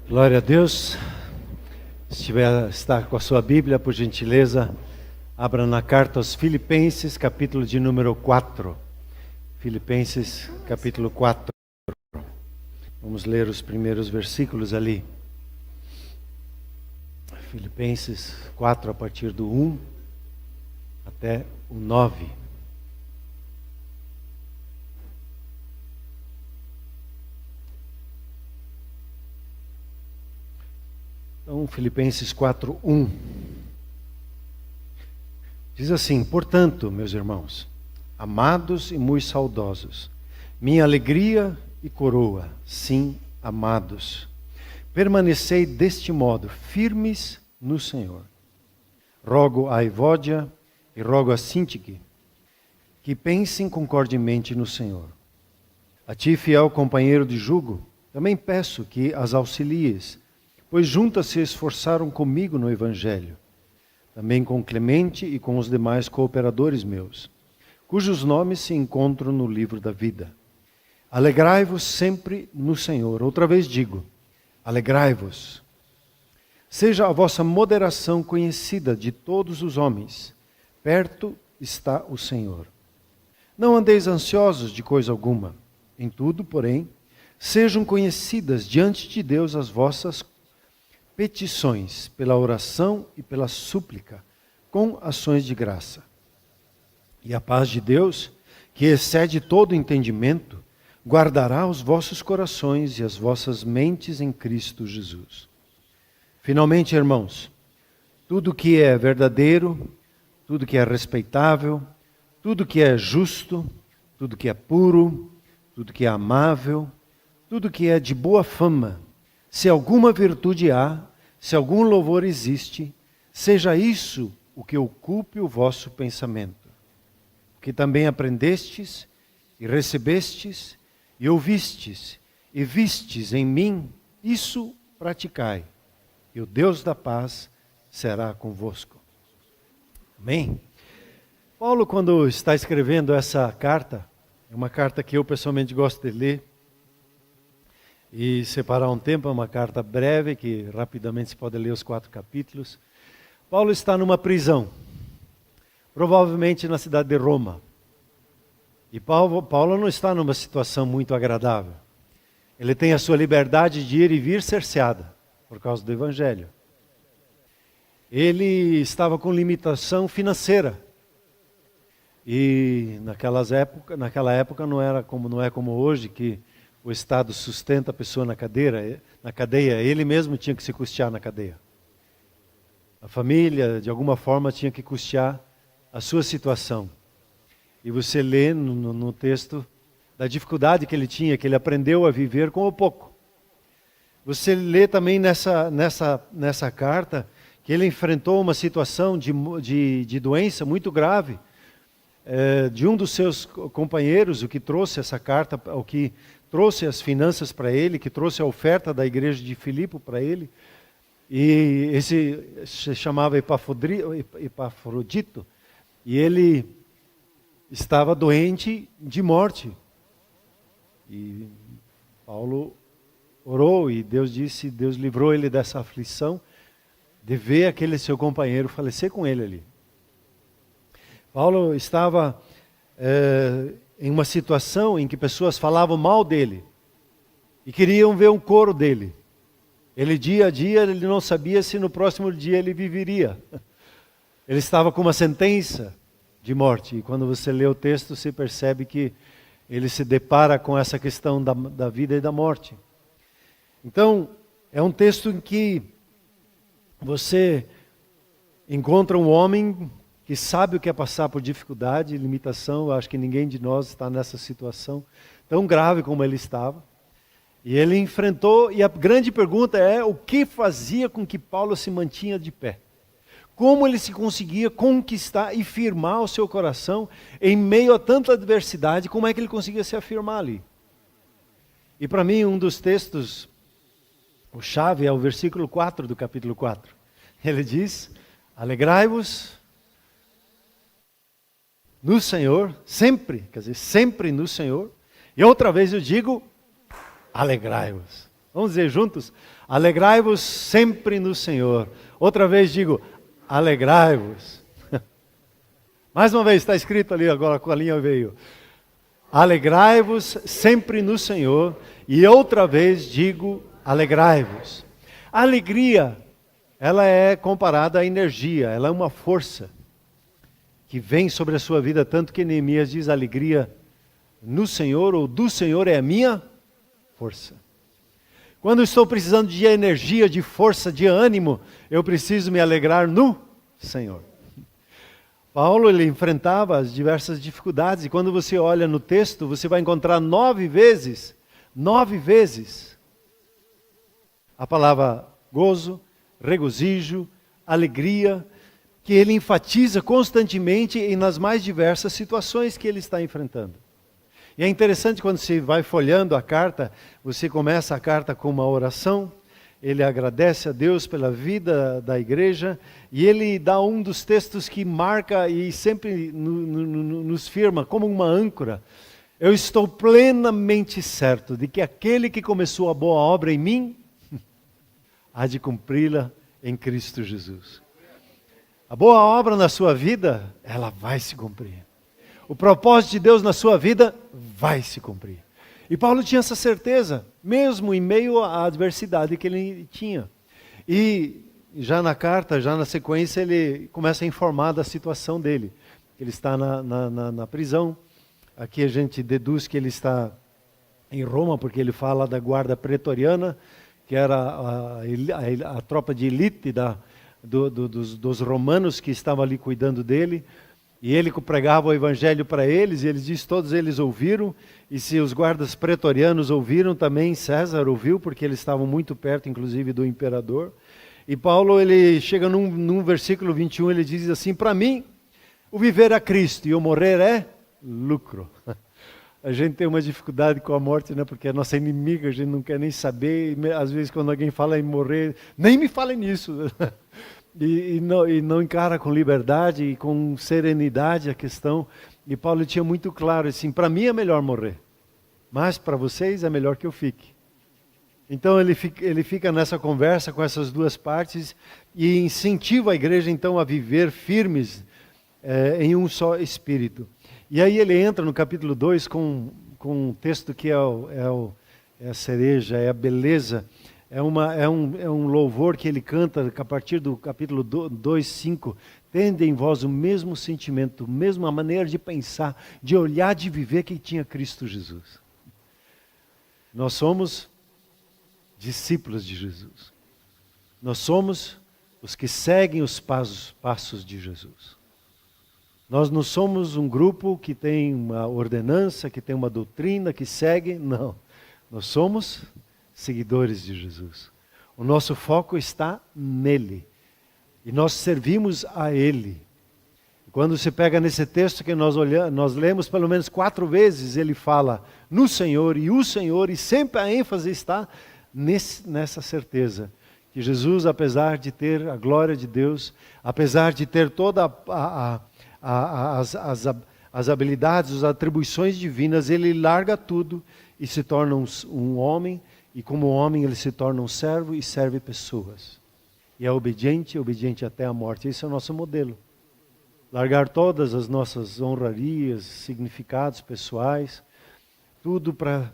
Glória a Deus. Se está com a sua Bíblia, por gentileza, abra na carta aos Filipenses, capítulo de número 4. Filipenses, capítulo 4. Vamos ler os primeiros versículos ali. Filipenses 4, a partir do 1 até o 9. Então, Filipenses 4, 1. Diz assim: portanto, meus irmãos, amados e muito saudosos, minha alegria e coroa, sim, amados, permanecei deste modo, firmes no Senhor. Rogo a Evódia e rogo a Sintique, que pensem concordemente no Senhor. A ti, fiel companheiro de jugo, também peço que as auxilies, pois juntas se esforçaram comigo no Evangelho, também com Clemente e com os demais cooperadores meus, cujos nomes se encontram no livro da vida. Alegrai-vos sempre no Senhor. Outra vez digo, alegrai-vos. Seja a vossa moderação conhecida de todos os homens. Perto está o Senhor. Não andeis ansiosos de coisa alguma. Em tudo, porém, sejam conhecidas diante de Deus as vossas petições, pela oração e pela súplica, com ações de graça. E a paz de Deus, que excede todo entendimento, guardará os vossos corações e as vossas mentes em Cristo Jesus. Finalmente, irmãos, tudo que é verdadeiro, tudo que é respeitável, tudo que é justo, tudo que é puro, tudo que é amável, tudo que é de boa fama, se alguma virtude há, se algum louvor existe, seja isso o que ocupe o vosso pensamento. O que também aprendestes e recebestes e ouvistes e vistes em mim, isso praticai, e o Deus da paz será convosco. Amém? Paulo, quando está escrevendo essa carta, é uma carta que eu pessoalmente gosto de ler, e separar um tempo, é uma carta breve, que rapidamente se pode ler os 4 capítulos. Paulo está numa prisão, provavelmente na cidade de Roma. E Paulo não está numa situação muito agradável. Ele tem a sua liberdade de ir e vir cerceada, por causa do Evangelho. Ele estava com limitação financeira. E naquela época não é como hoje, que o Estado sustenta a pessoa na cadeia, ele mesmo tinha que se custear na cadeia. A família, de alguma forma, tinha que custear a sua situação. E você lê no texto da dificuldade que ele tinha, que ele aprendeu a viver com o pouco. Você lê também nessa carta que ele enfrentou uma situação de doença muito grave, de um dos seus companheiros, o que trouxe essa carta, o que trouxe as finanças para ele, que trouxe a oferta da igreja de Filipe para ele. E esse se chamava Epafrodito, e ele estava doente de morte. E Paulo orou e Deus livrou ele dessa aflição, de ver aquele seu companheiro falecer com ele ali. Paulo estava em uma situação em que pessoas falavam mal dele e queriam ver um coro dele. Ele, dia a dia, ele não sabia se no próximo dia ele viveria. Ele estava com uma sentença de morte. E quando você lê o texto, você percebe que ele se depara com essa questão da vida e da morte. Então, é um texto em que você encontra um homem que sabe o que é passar por dificuldade e limitação. Eu acho que ninguém de nós está nessa situação tão grave como ele estava. E ele enfrentou, e a grande pergunta é, o que fazia com que Paulo se mantinha de pé? Como ele se conseguia conquistar e firmar o seu coração em meio a tanta adversidade? Como é que ele conseguia se afirmar ali? E para mim, um dos textos, o chave é o versículo 4 do capítulo 4. Ele diz, alegrai-vos no Senhor, sempre, quer dizer, sempre no Senhor. E outra vez eu digo, alegrai-vos. Vamos dizer juntos? Alegrai-vos sempre no Senhor. Outra vez digo, alegrai-vos. Mais uma vez, está escrito ali, agora com a linha veio. Alegrai-vos sempre no Senhor. E outra vez digo, alegrai-vos. A alegria, ela é comparada à energia, ela é uma força que vem sobre a sua vida, tanto que Neemias diz, alegria no Senhor, ou do Senhor é a minha força. Quando eu estou precisando de energia, de força, de ânimo, eu preciso me alegrar no Senhor. Paulo, ele enfrentava as diversas dificuldades, e quando você olha no texto, você vai encontrar 9 vezes, a palavra gozo, regozijo, alegria, que ele enfatiza constantemente e nas mais diversas situações que ele está enfrentando. E é interessante quando você vai folhando a carta, você começa a carta com uma oração, ele agradece a Deus pela vida da igreja, e ele dá um dos textos que marca e sempre nos firma como uma âncora. Eu estou plenamente certo de que aquele que começou a boa obra em mim, há de cumpri-la em Cristo Jesus. A boa obra na sua vida, ela vai se cumprir. O propósito de Deus na sua vida vai se cumprir. E Paulo tinha essa certeza, mesmo em meio à adversidade que ele tinha. E já na carta, já na sequência, ele começa a informar da situação dele. Ele está na prisão. Aqui a gente deduz que ele está em Roma, porque ele fala da guarda pretoriana, que era a tropa de elite dos romanos que estavam ali cuidando dele. E ele pregava o evangelho para eles, e ele diz, todos eles ouviram, e se os guardas pretorianos ouviram, também César ouviu, porque eles estavam muito perto, inclusive, do imperador. E Paulo, ele chega num versículo 21, ele diz assim, para mim, o viver é Cristo, e o morrer é lucro. A gente tem uma dificuldade com a morte, né? Porque é nossa inimiga, a gente não quer nem saber, e às vezes quando alguém fala em morrer, nem me fale nisso. E não encara com liberdade e com serenidade a questão. E Paulo tinha muito claro assim, para mim é melhor morrer, mas para vocês é melhor que eu fique. Então ele fica nessa conversa com essas duas partes e incentiva a igreja então a viver firmes em um só espírito. E aí ele entra no capítulo 2 com um texto que é a cereja, é a beleza. É um louvor que ele canta a partir do capítulo 2, 5. Tende em vós o mesmo sentimento, a mesma maneira de pensar, de olhar, de viver que tinha Cristo Jesus. Nós somos discípulos de Jesus. Nós somos os que seguem os passos de Jesus. Nós não somos um grupo que tem uma ordenança, que tem uma doutrina, que segue. Não. Nós somos seguidores de Jesus. O nosso foco está nele. E nós servimos a ele. Quando se pega nesse texto que nós lemos pelo menos 4 vezes, ele fala no Senhor e o Senhor, e sempre a ênfase está nessa certeza. Que Jesus, apesar de ter a glória de Deus, apesar de ter toda as habilidades, as atribuições divinas, ele larga tudo e se torna um homem. E como homem ele se torna um servo e serve pessoas. E é obediente até a morte. Esse é o nosso modelo. Largar todas as nossas honrarias, significados pessoais, tudo para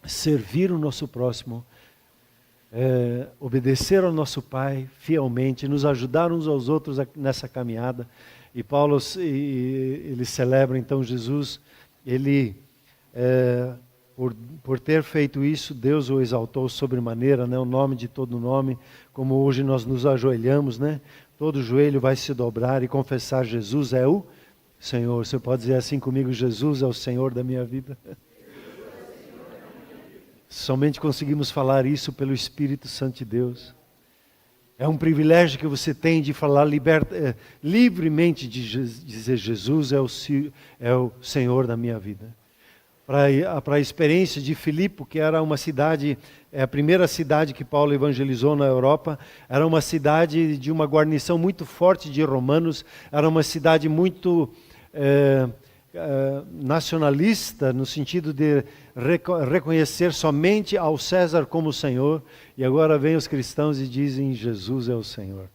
servir o nosso próximo, obedecer ao nosso Pai fielmente, nos ajudar uns aos outros nessa caminhada. E Paulo, ele celebra então Jesus, ele... Por ter feito isso, Deus o exaltou sobremaneira, né? O nome de todo nome, como hoje nós nos ajoelhamos, né? Todo joelho vai se dobrar e confessar Jesus é o Senhor. Você pode dizer assim comigo, Jesus é o Senhor da minha vida? Somente conseguimos falar isso pelo Espírito Santo de Deus. É um privilégio que você tem de falar livremente, de dizer Jesus é o Senhor da minha vida. Para a experiência de Filipe, que era uma cidade, a primeira cidade que Paulo evangelizou na Europa, era uma cidade de uma guarnição muito forte de romanos, era uma cidade muito nacionalista, no sentido de reconhecer somente ao César como Senhor, e agora vêm os cristãos e dizem Jesus é o Senhor.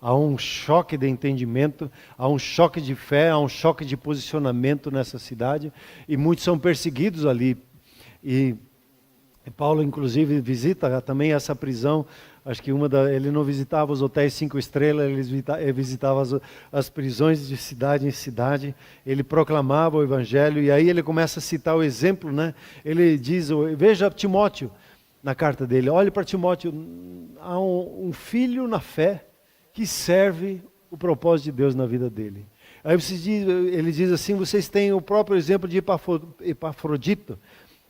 Há um choque de entendimento, há um choque de fé, há um choque de posicionamento nessa cidade, e muitos são perseguidos ali. E Paulo, inclusive, visita também essa prisão. Acho que ele não visitava os hotéis 5 estrelas, ele visitava as prisões de cidade em cidade. Ele proclamava o Evangelho, e aí ele começa a citar o exemplo, né? Ele diz, veja Timóteo, na carta dele, olhe para Timóteo, há um filho na fé que serve o propósito de Deus na vida dele. Aí ele diz assim, vocês têm o próprio exemplo de Epafrodito.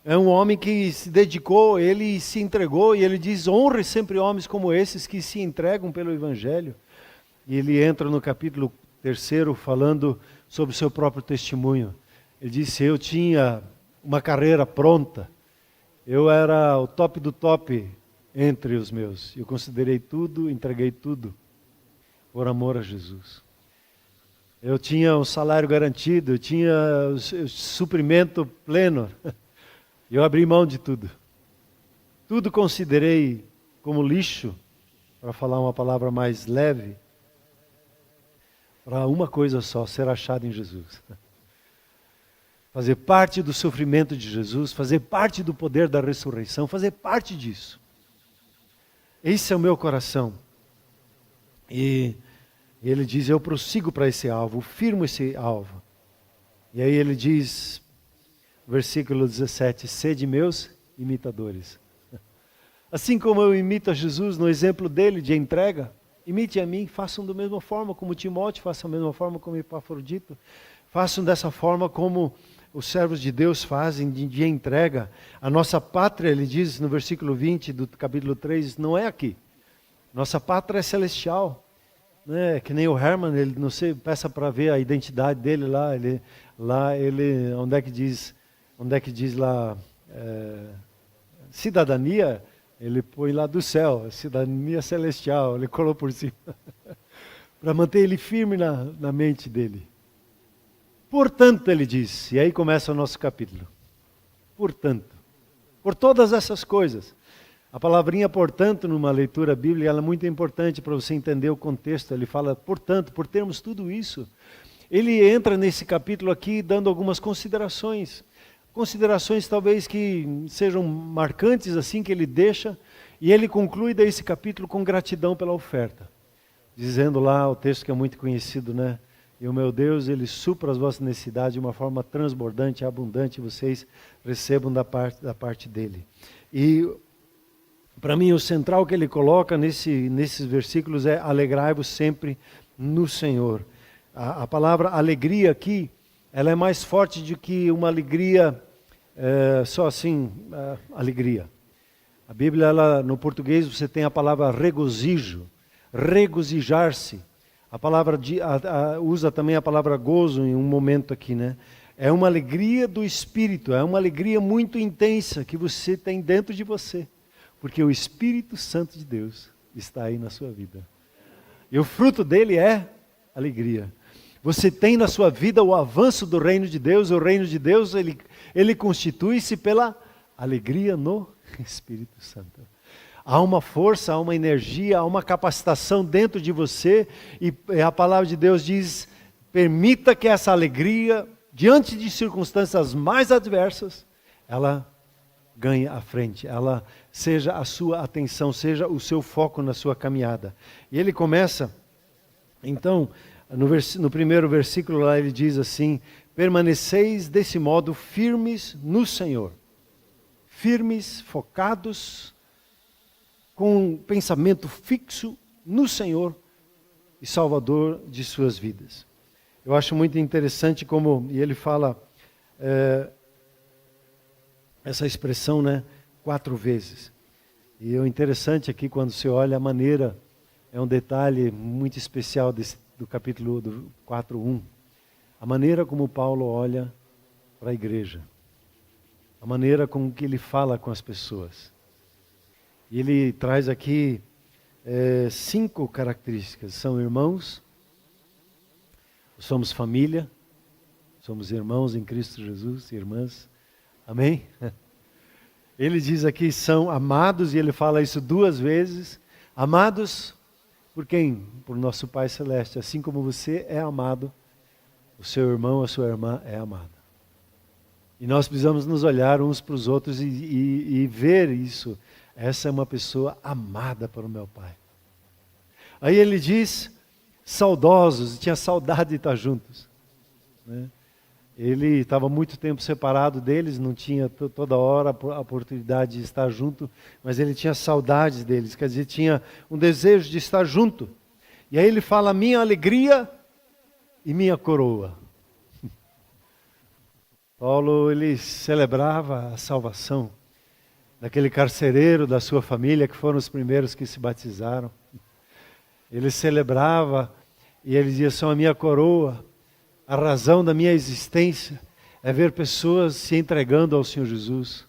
É um homem que se dedicou, ele se entregou, e ele diz, honre sempre homens como esses que se entregam pelo Evangelho. E ele entra no capítulo 3 falando sobre o seu próprio testemunho. Ele disse, eu tinha uma carreira pronta, eu era o top do top entre os meus. Eu considerei tudo, entreguei tudo por amor a Jesus. Eu tinha um salário garantido, eu tinha o suprimento pleno. Eu abri mão de tudo. Tudo considerei como lixo, para falar uma palavra mais leve, para uma coisa só, ser achado em Jesus. Fazer parte do sofrimento de Jesus, fazer parte do poder da ressurreição, fazer parte disso. Esse é o meu coração. E ele diz, eu prossigo para esse alvo, firmo esse alvo. E aí ele diz, versículo 17, sede meus imitadores. Assim como eu imito a Jesus no exemplo dele de entrega, imite a mim, façam da mesma forma como Timóteo, façam da mesma forma como Epafrodito, façam dessa forma como os servos de Deus fazem de entrega. A nossa pátria, ele diz no versículo 20 do capítulo 3, não é aqui. Nossa pátria é celestial. Né? Que nem o Herman, ele não sei, peça para ver a identidade dele lá, onde é que diz lá, cidadania, ele põe lá do céu, cidadania celestial, ele colou por cima, para manter ele firme na mente dele. Portanto, ele diz, e aí começa o nosso capítulo, portanto, por todas essas coisas. A palavrinha portanto, numa leitura bíblica, ela é muito importante para você entender o contexto. Ele fala, portanto, por termos tudo isso, ele entra nesse capítulo aqui dando algumas considerações. Considerações talvez que sejam marcantes assim, que ele deixa, e ele conclui daí esse capítulo com gratidão pela oferta. Dizendo lá, o texto que é muito conhecido, né? E o meu Deus, ele supra as vossas necessidades de uma forma transbordante e abundante, vocês recebam da parte dele. E para mim, o central que ele coloca nesses versículos é alegrai-vos sempre no Senhor. A palavra alegria aqui, ela é mais forte do que uma alegria, só assim, alegria. A Bíblia, no português, você tem a palavra regozijo, regozijar-se. A palavra usa também a palavra gozo em um momento aqui, né? É uma alegria do Espírito, é uma alegria muito intensa que você tem dentro de você. Porque o Espírito Santo de Deus está aí na sua vida. E o fruto dele é alegria. Você tem na sua vida o avanço do reino de Deus. O reino de Deus, ele constitui-se pela alegria no Espírito Santo. Há uma força, há uma energia, há uma capacitação dentro de você. E a palavra de Deus diz, permita que essa alegria, diante de circunstâncias mais adversas, ela ganhe a frente, ela seja a sua atenção, seja o seu foco na sua caminhada. E ele começa, então, no primeiro versículo lá ele diz assim, permaneceis desse modo firmes no Senhor. Firmes, focados, com um pensamento fixo no Senhor e Salvador de suas vidas. Eu acho muito interessante como, e ele fala essa expressão, né, 4 vezes. E o interessante aqui, quando você olha a maneira, é um detalhe muito especial do capítulo 4:1. A maneira como Paulo olha para a igreja. A maneira como que ele fala com as pessoas. E ele traz aqui 5 características. São irmãos, somos família, Somos irmãos em Cristo Jesus, irmãs. Amém? Ele diz aqui, são amados, e ele fala isso 2 vezes. Amados por quem? Por nosso Pai Celeste. Assim como você é amado, o seu irmão, a sua irmã é amada. E nós precisamos nos olhar uns para os outros e ver isso. Essa é uma pessoa amada pelo meu Pai. Aí ele diz, saudosos, tinha saudade de estar juntos. Né? Ele estava muito tempo separado deles, não tinha toda hora a oportunidade de estar junto, mas ele tinha saudades deles, quer dizer, tinha um desejo de estar junto. E aí ele fala, minha alegria e minha coroa. Paulo, ele celebrava a salvação daquele carcereiro, da sua família, que foram os primeiros que se batizaram. Ele celebrava e ele dizia, são a minha coroa. A razão da minha existência é ver pessoas se entregando ao Senhor Jesus.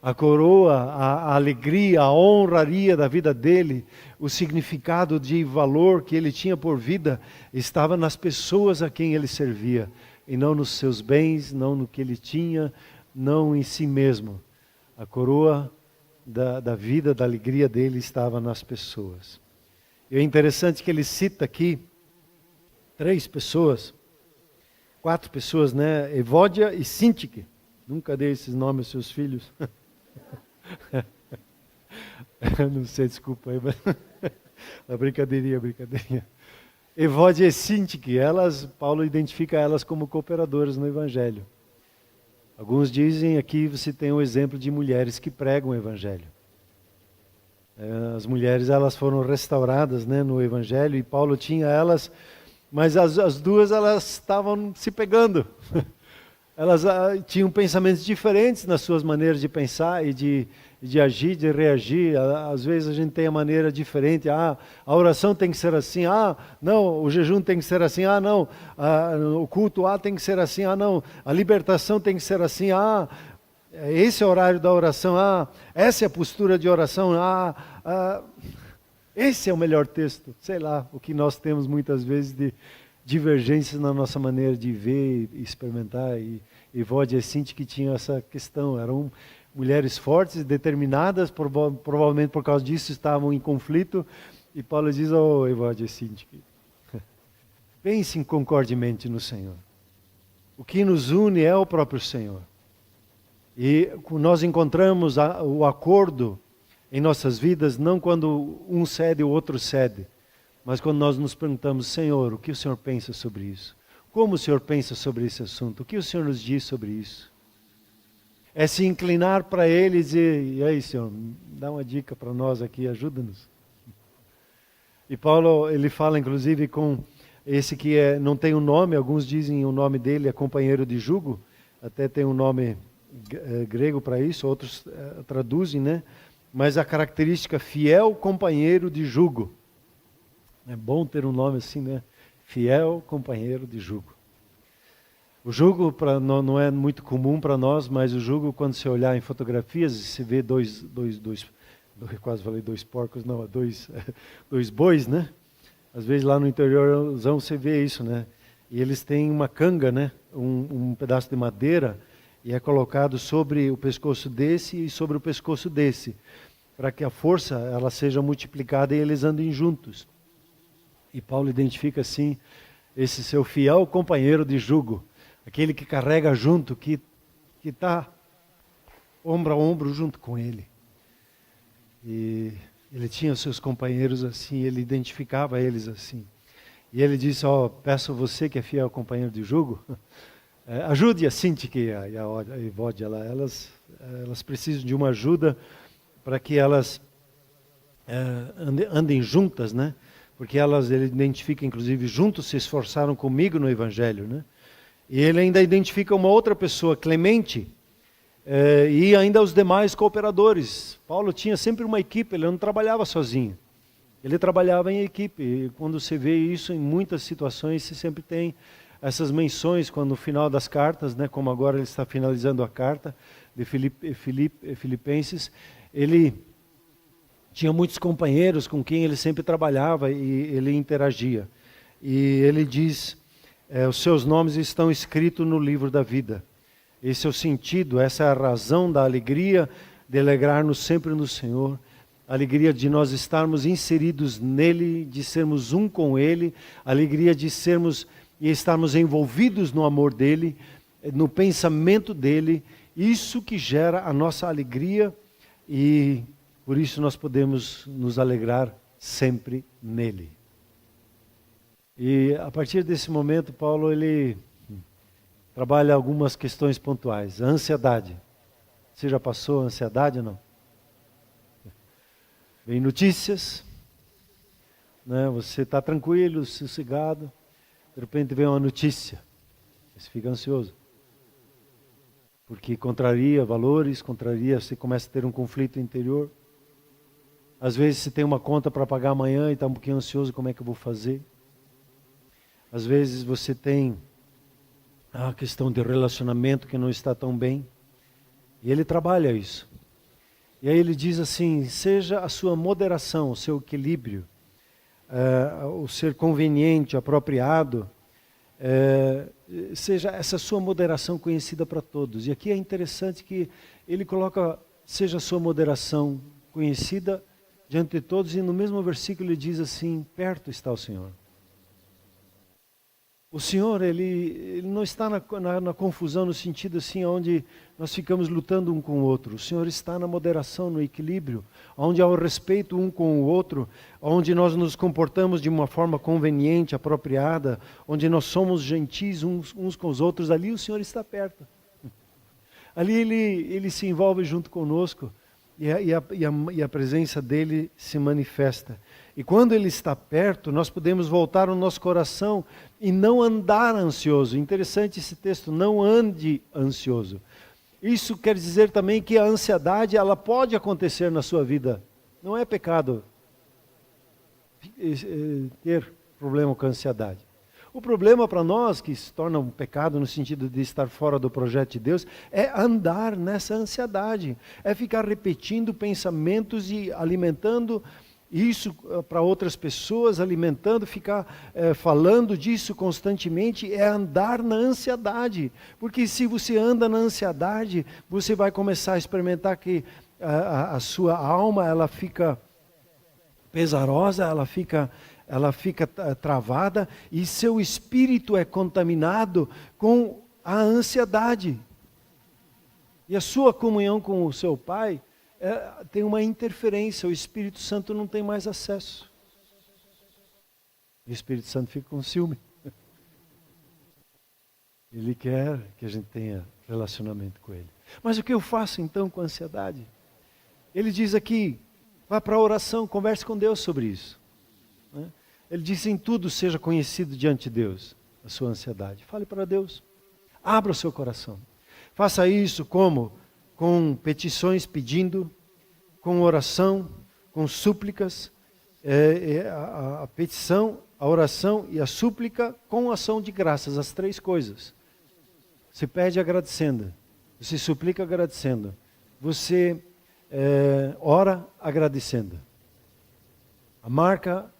A coroa, a alegria, a honraria da vida dele, o significado de valor que ele tinha por vida, estava nas pessoas a quem ele servia, e não nos seus bens, não no que ele tinha, não em si mesmo. A coroa da vida, da alegria dele estava nas pessoas. E é interessante que ele cita aqui 4 pessoas, né? Evódia e Síntique. Nunca dei esses nomes aos seus filhos. Não sei, desculpa aí, mas a brincadeirinha. Evódia e Síntique, Paulo identifica elas como cooperadoras no Evangelho. Alguns dizem aqui, você tem um exemplo de mulheres que pregam o Evangelho. As mulheres, elas foram restauradas, né, no Evangelho, e Paulo tinha elas, mas as duas, elas estavam se pegando. Elas tinham pensamentos diferentes nas suas maneiras de pensar e de agir, de reagir. Às vezes a gente tem a maneira diferente. A oração tem que ser assim. Não, o jejum tem que ser assim. Não, o culto tem que ser assim. Não, a libertação tem que ser assim. Esse é o horário da oração. Essa é a postura de oração. Esse é o melhor texto. Sei lá, o que nós temos muitas vezes de divergências na nossa maneira de ver e experimentar. E Evódia e Síntique que tinham essa questão. Eram mulheres fortes, determinadas, provavelmente por causa disso estavam em conflito. E Paulo diz, Evódia e Síntique, pensem concordemente no Senhor. O que nos une é o próprio Senhor. E nós encontramos o acordo em nossas vidas, não quando um cede e o outro cede, mas quando nós nos perguntamos, Senhor, o que o Senhor pensa sobre isso? Como o Senhor pensa sobre esse assunto? O que o Senhor nos diz sobre isso? É se inclinar para Ele e dizer, e aí, Senhor, dá uma dica para nós aqui, ajuda-nos. E Paulo, ele fala inclusive com esse que não tem um nome, alguns dizem o nome dele é companheiro de jugo, até tem um nome grego para isso, outros traduzem, né? Mas a característica fiel companheiro de jugo. É bom ter um nome assim, né? Fiel companheiro de jugo. O jugo não é muito comum para nós, mas o jugo, quando você olhar em fotografias, você vê quase falei 2 porcos, não, dois bois, né? Às vezes lá no interiorzão você vê isso, né? E eles têm uma canga, né? Um pedaço de madeira, e é colocado sobre o pescoço desse e sobre o pescoço desse, para que a força ela seja multiplicada e eles andem juntos. E Paulo identifica assim esse seu fiel companheiro de jugo, aquele que carrega junto, que está ombro a ombro junto com ele. E ele tinha seus companheiros assim, ele identificava eles assim. E ele disse, peço a você que é fiel companheiro de jugo, ajude a Síntique e a Evódia, elas precisam de uma ajuda para que elas andem juntas, né? Porque ele identifica, inclusive, juntos se esforçaram comigo no Evangelho, né? E ele ainda identifica uma outra pessoa, Clemente, e ainda os demais cooperadores. Paulo tinha sempre uma equipe, ele não trabalhava sozinho. Ele trabalhava em equipe. E quando você vê isso em muitas situações, você sempre tem essas menções, quando no final das cartas, né, como agora ele está finalizando a carta de Filipenses, ele tinha muitos companheiros com quem ele sempre trabalhava e ele interagia. E ele diz, os seus nomes estão escritos no livro da vida. Esse é o sentido, essa é a razão da alegria, de alegrar-nos sempre no Senhor. A alegria de nós estarmos inseridos nele, de sermos um com ele, a alegria de sermos e estarmos envolvidos no amor dele, no pensamento dele, isso que gera a nossa alegria e por isso nós podemos nos alegrar sempre nele. E a partir desse momento, Paulo, ele trabalha algumas questões pontuais. A ansiedade. Você já passou a ansiedade ou não? Vem notícias, né? Você está tranquilo, sossegado, de repente vem uma notícia, você fica ansioso. Porque contraria valores, você começa a ter um conflito interior. Às vezes você tem uma conta para pagar amanhã e está um pouquinho ansioso, como é que eu vou fazer? Às vezes você tem a questão de relacionamento que não está tão bem. E ele trabalha isso. E aí ele diz assim, seja a sua moderação, o seu equilíbrio, o ser conveniente, apropriado, seja essa sua moderação conhecida para todos. E aqui é interessante que ele coloca, seja a sua moderação conhecida diante de todos, e no mesmo versículo ele diz assim, perto está o Senhor. O Senhor, ele não está na confusão, no sentido assim, onde nós ficamos lutando um com o outro. O Senhor está na moderação, no equilíbrio, onde há o respeito um com o outro, onde nós nos comportamos de uma forma conveniente, apropriada, onde nós somos gentis uns com os outros. Ali o Senhor está perto. Ali ele se envolve junto conosco e a presença dele se manifesta. E quando ele está perto, nós podemos voltar o nosso coração e não andar ansioso. Interessante esse texto, não ande ansioso. Isso quer dizer também que a ansiedade, ela pode acontecer na sua vida. Não é pecado ter problema com a ansiedade. O problema para nós, que se torna um pecado no sentido de estar fora do projeto de Deus, é andar nessa ansiedade. É ficar repetindo pensamentos e alimentando isso para outras pessoas, alimentando, ficar falando disso constantemente, é andar na ansiedade. Porque se você anda na ansiedade, você vai começar a experimentar que a sua alma, ela fica pesarosa, ela fica travada, e seu espírito é contaminado com a ansiedade. E a sua comunhão com o seu Pai tem uma interferência, o Espírito Santo não tem mais acesso. O Espírito Santo fica com ciúme. Ele quer que a gente tenha relacionamento com Ele. Mas o que eu faço então com a ansiedade? Ele diz aqui, vá para a oração, converse com Deus sobre isso. Ele diz, em tudo seja conhecido diante de Deus a sua ansiedade. Fale para Deus, abra o seu coração. Faça isso como? Com petições, pedindo, com oração, com súplicas, a petição, a oração e a súplica com ação de graças, as três coisas. Você pede agradecendo, você suplica agradecendo, você ora agradecendo. A marca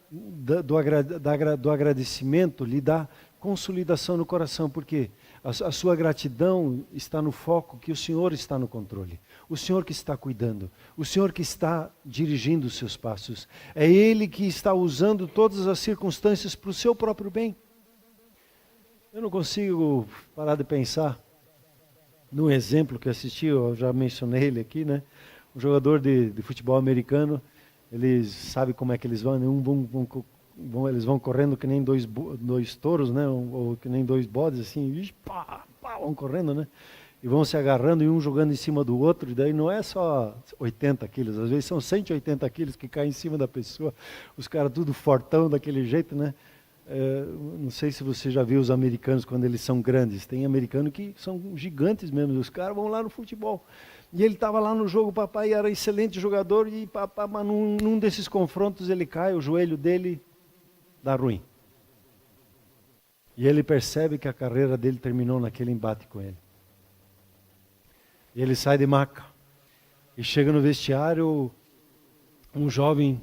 do agradecimento lhe dá consolidação no coração, porque a sua gratidão está no foco que o Senhor está no controle, o Senhor que está cuidando, o Senhor que está dirigindo os seus passos, é Ele que está usando todas as circunstâncias para o seu próprio bem. Eu não consigo parar de pensar num exemplo que eu assisti, eu já mencionei ele aqui, né? Um jogador de futebol americano, eles sabem como é que eles vão, eles vão correndo que nem dois touros, né? Ou que nem dois bodes, assim, e pá, vão correndo, né? E vão se agarrando e um jogando em cima do outro, e daí não é só 80 quilos, às vezes são 180 quilos que caem em cima da pessoa, os caras tudo fortão daquele jeito, né? Não sei se você já viu os americanos quando eles são grandes, tem americanos que são gigantes mesmo, os caras vão lá no futebol. E ele estava lá no jogo, o papai era excelente jogador, e papai, mas num desses confrontos ele cai, o joelho dele dá ruim. E ele percebe que a carreira dele terminou naquele embate com ele. E ele sai de maca. E chega no vestiário, um jovem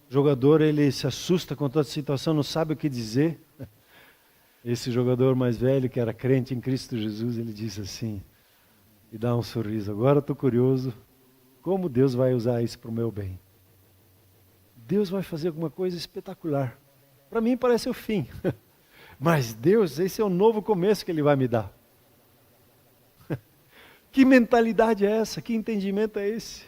jogador, ele se assusta com toda a situação, não sabe o que dizer. Esse jogador mais velho, que era crente em Cristo Jesus, ele disse assim, e dá um sorriso, agora estou curioso, como Deus vai usar isso para o meu bem? Deus vai fazer alguma coisa espetacular. Para mim parece o fim. Mas Deus, esse é o novo começo que Ele vai me dar. Que mentalidade é essa? Que entendimento é esse?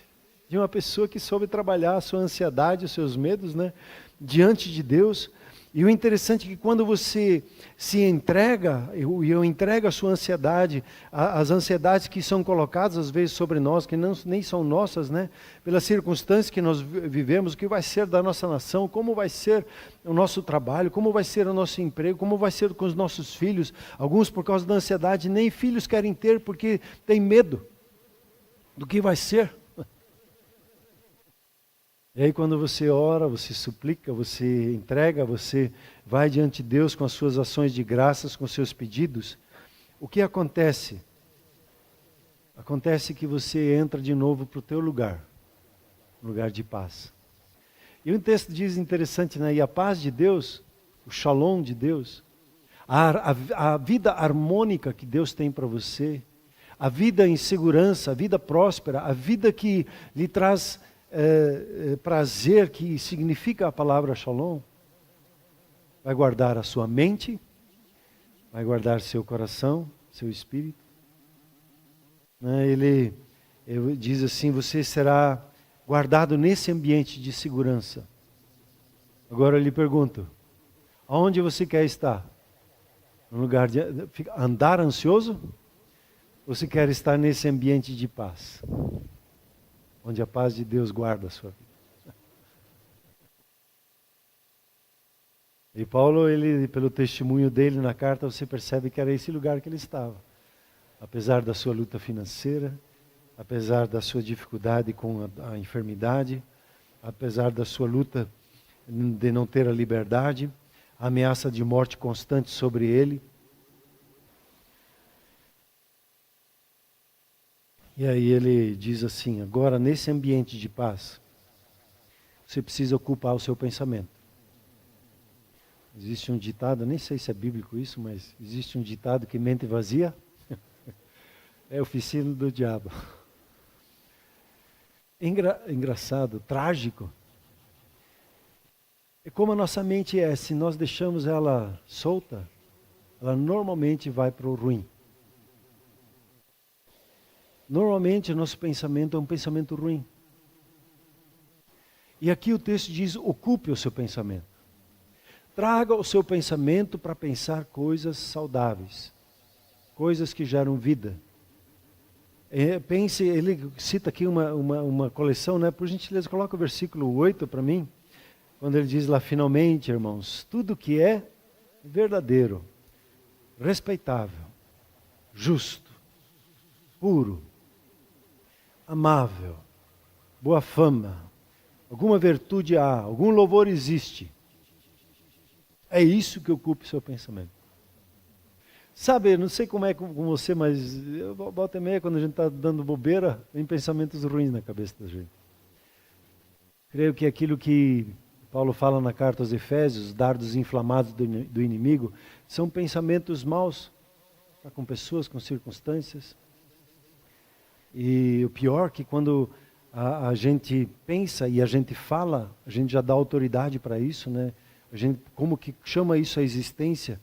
De uma pessoa que soube trabalhar a sua ansiedade, os seus medos, né? Diante de Deus. E o interessante é que quando você se entrega, eu entrego a sua ansiedade, as ansiedades que são colocadas às vezes sobre nós, que nem são nossas, né? Pelas circunstâncias que nós vivemos, o que vai ser da nossa nação, como vai ser o nosso trabalho, como vai ser o nosso emprego, como vai ser com os nossos filhos. Alguns por causa da ansiedade nem filhos querem ter porque tem medo do que vai ser. E aí quando você ora, você suplica, você entrega, você vai diante de Deus com as suas ações de graças, com os seus pedidos, o que acontece? Acontece que você entra de novo para o teu lugar, lugar de paz. E um texto diz interessante, né? E a paz de Deus, o shalom de Deus, a vida harmônica que Deus tem para você, a vida em segurança, a vida próspera, a vida que lhe traz prazer, que significa a palavra shalom, vai guardar a sua mente, vai guardar seu coração, seu espírito. Ele diz assim, você será guardado nesse ambiente de segurança. Agora eu lhe pergunto, aonde você quer estar? No lugar de andar ansioso? Ou você quer estar nesse ambiente de paz? Onde a paz de Deus guarda a sua vida. E Paulo, pelo testemunho dele na carta, você percebe que era esse lugar que ele estava. Apesar da sua luta financeira, apesar da sua dificuldade com a enfermidade, apesar da sua luta de não ter a liberdade, a ameaça de morte constante sobre ele. E aí ele diz assim, agora nesse ambiente de paz, você precisa ocupar o seu pensamento. Existe um ditado, nem sei se é bíblico isso, mas existe um ditado que mente vazia é oficina do diabo. Engraçado, trágico. É como a nossa mente é, se nós deixamos ela solta, ela normalmente vai para o ruim. Normalmente o nosso pensamento é um pensamento ruim. E aqui o texto diz, ocupe o seu pensamento. Traga o seu pensamento para pensar coisas saudáveis. Coisas que geram vida. Pense, ele cita aqui uma coleção, né? Por gentileza, coloca o versículo 8 para mim. Quando ele diz lá, finalmente, irmãos, tudo que é verdadeiro, respeitável, justo, puro, amável, boa fama, alguma virtude há, algum louvor existe. É isso que ocupa o seu pensamento. Sabe, não sei como é com você, mas volta e meia, quando a gente está dando bobeira, vem pensamentos ruins na cabeça da gente. Creio que aquilo que Paulo fala na carta aos Efésios, os dardos inflamados do inimigo, são pensamentos maus, com pessoas, com circunstâncias. E o pior é que quando a gente pensa e a gente fala, a gente já dá autoridade para isso, né? A gente como que chama isso à existência.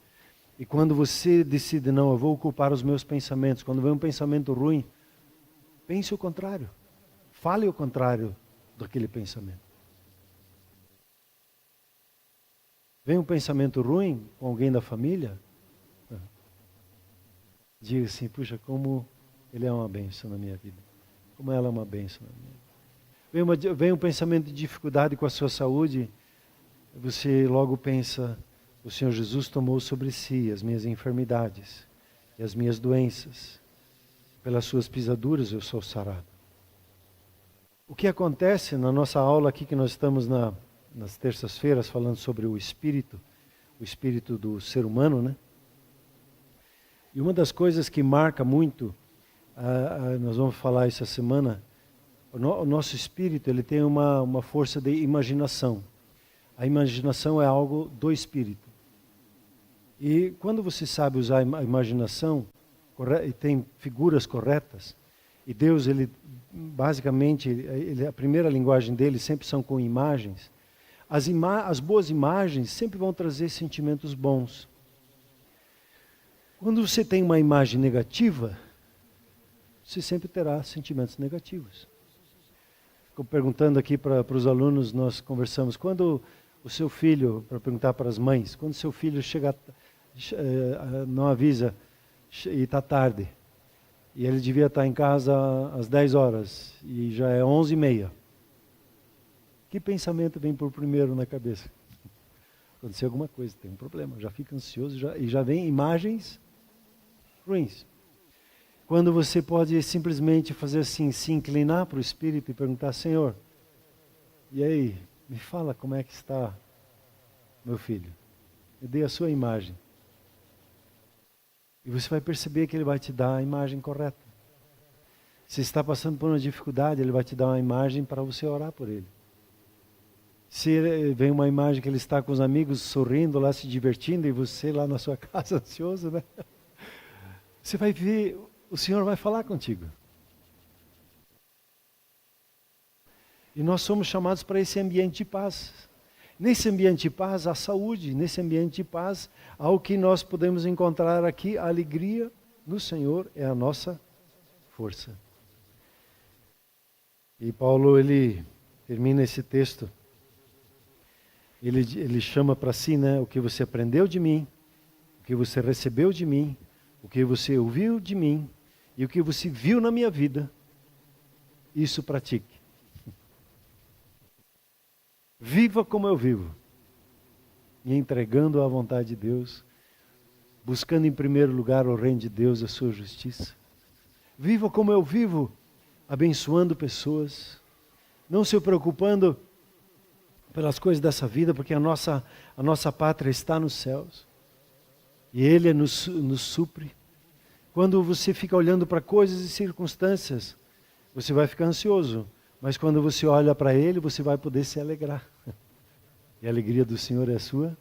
E quando você decide, não, eu vou ocupar os meus pensamentos, quando vem um pensamento ruim, pense o contrário. Fale o contrário daquele pensamento. Vem um pensamento ruim com alguém da família, diga assim, puxa, como ele é uma bênção na minha vida. Como ela é uma bênção na minha vida. Vem um pensamento de dificuldade com a sua saúde, você logo pensa, o Senhor Jesus tomou sobre si as minhas enfermidades e as minhas doenças. Pelas suas pisaduras eu sou sarado. O que acontece na nossa aula aqui, que nós estamos nas terças-feiras falando sobre o espírito do ser humano, né? E uma das coisas que marca muito, nós vamos falar essa semana, o nosso espírito ele tem uma força de imaginação. A imaginação é algo do espírito. E quando você sabe usar a imaginação e tem figuras corretas, e Deus, ele basicamente, a primeira linguagem dele sempre são com imagens. As boas imagens sempre vão trazer sentimentos bons. Quando você tem uma imagem negativa, você sempre terá sentimentos negativos. Fico perguntando aqui para os alunos, nós conversamos, quando o seu filho, para perguntar para as mães, quando seu filho chega, não avisa e está tarde, e ele devia estar em casa às 10 horas, e já é 11h30. Que pensamento vem por primeiro na cabeça? Aconteceu alguma coisa, tem um problema, já fica ansioso e já vem imagens ruins. Quando você pode simplesmente fazer assim, se inclinar para o Espírito e perguntar, Senhor, e aí, me fala como é que está meu filho. Me dê a sua imagem. E você vai perceber que ele vai te dar a imagem correta. Se está passando por uma dificuldade, ele vai te dar uma imagem para você orar por ele. Se vem uma imagem que ele está com os amigos sorrindo lá, se divertindo, e você lá na sua casa ansioso, né? Você vai ver, o Senhor vai falar contigo. E nós somos chamados para esse ambiente de paz. Nesse ambiente de paz, há saúde. Nesse ambiente de paz, há o que nós podemos encontrar aqui. A alegria no Senhor é a nossa força. E Paulo, ele termina esse texto. Ele chama para si, né, o que você aprendeu de mim, o que você recebeu de mim, o que você ouviu de mim e o que você viu na minha vida, isso pratique. Viva como eu vivo, me entregando à vontade de Deus, buscando em primeiro lugar o reino de Deus, a sua justiça. Viva como eu vivo, abençoando pessoas, não se preocupando pelas coisas dessa vida, porque a nossa pátria está nos céus. E Ele nos supre. Quando você fica olhando para coisas e circunstâncias, você vai ficar ansioso. Mas quando você olha para Ele, você vai poder se alegrar. E a alegria do Senhor é a sua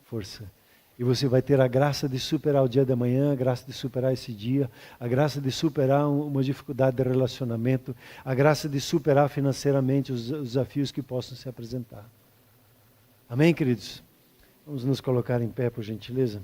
força. E você vai ter a graça de superar o dia da manhã, a graça de superar esse dia, a graça de superar uma dificuldade de relacionamento, a graça de superar financeiramente os desafios que possam se apresentar. Amém, queridos? Vamos nos colocar em pé, por gentileza.